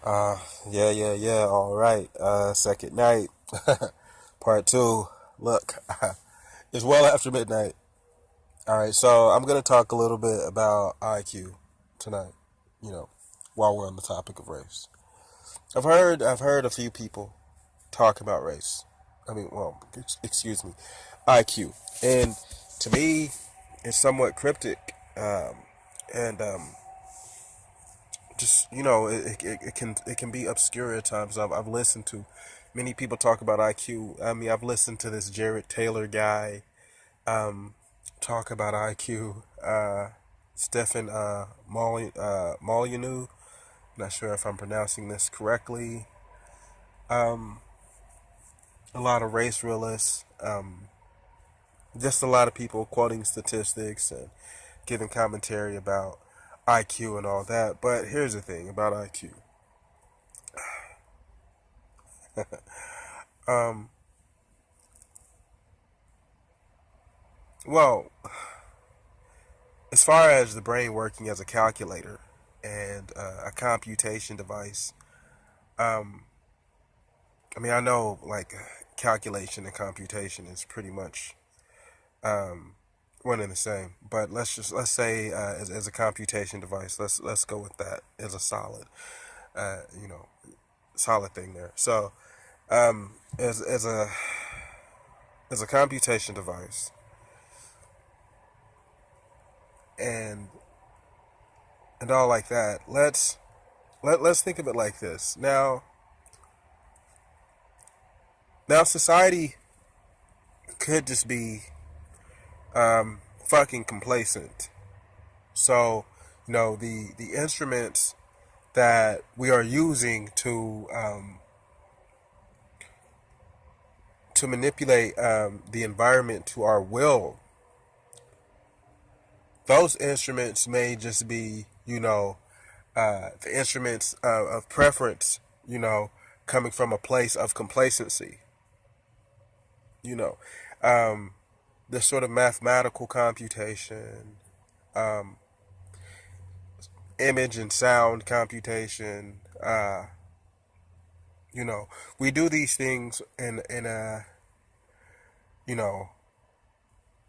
Uh, yeah. All right. Second night, part two. Look, it's well after midnight. All right, so I'm gonna talk a little bit about IQ tonight. You know, while we're on the topic of race, I've heard a few people talk about race. I mean, well, excuse me, IQ, and to me, it's somewhat cryptic. And just it can be obscure at times. I've listened to many people talk about IQ. I mean, I've listened to this Jared Taylor guy um, talk about IQ. Stephen Molyneux. Not sure if I'm pronouncing this correctly. Um, a lot of race realists. Just a lot of people quoting statistics and giving commentary about IQ and all that. But here's the thing about IQ. Um, well, as far as the brain working as a calculator and a computation device, um, I mean, I know like calculation and computation is pretty much um, one and the same. But let's say as a computation device, let's go with that as a solid, uh, you know, solid thing there. So as a computation device, and and all like that, let's think of it like this. Now society could just be fucking complacent. So, the instruments that we are using to manipulate the environment to our will, those instruments may just be, the instruments of preference, coming from a place of complacency, you know, um, this sort of mathematical computation, um, image and sound computation. You know, we do these things in a, you know,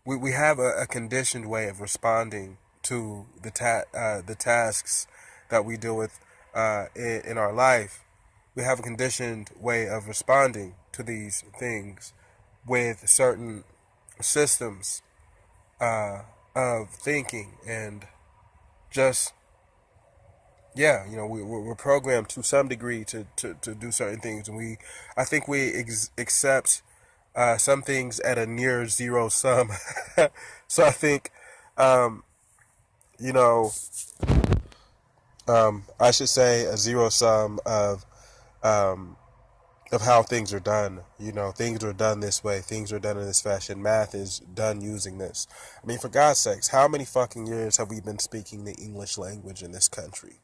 we have a conditioned way of responding to the tasks that we deal with in our life. We have a conditioned way of responding to these things with certain systems of thinking and just yeah, we're programmed to some degree to do certain things, and I think we accept some things at a near zero sum. So I think, um, you know, I should say a zero sum um, of how things are done. Things are done this way. Things are done in this fashion. Math is done using this. I mean, for God's sakes, how many fucking years have we been speaking the English language in this country?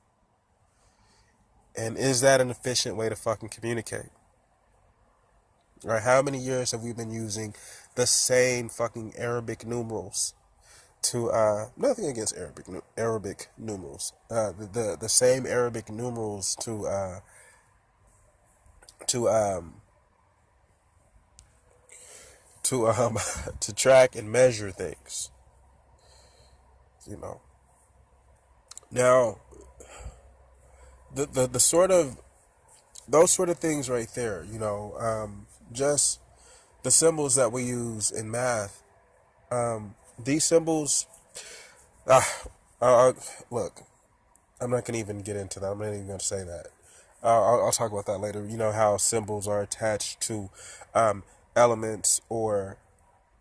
And is that an efficient way to fucking communicate? Right? How many years have we been using the same fucking Arabic numerals to nothing against Arabic numerals. The same Arabic numerals to to to track and measure things. You know. Now the sort of those sort of things right there. Just the symbols that we use in math. These symbols. Uh, Look, I'm not gonna even get into that. I'm not even gonna say that. I'll talk about that later. You know how symbols are attached to elements, or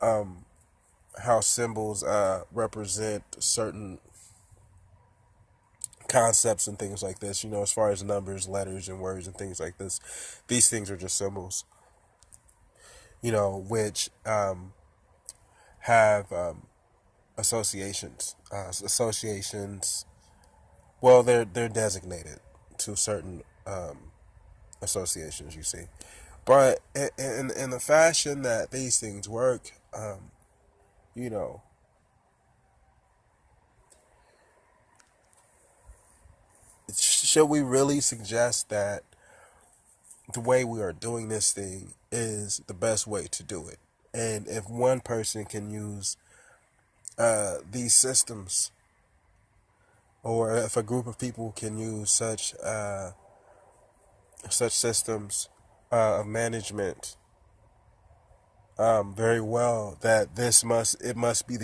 how symbols represent certain concepts and things like this. As far as numbers, letters, and words and things like this, these things are just symbols. Which have associations. Associations. Well, they're designated to certain associations. You see, but in the fashion that these things work, you know, should we really suggest that the way we are doing this thing is the best way to do it? And if one person can use these systems, or if a group of people can use such systems of management very well, that it must be the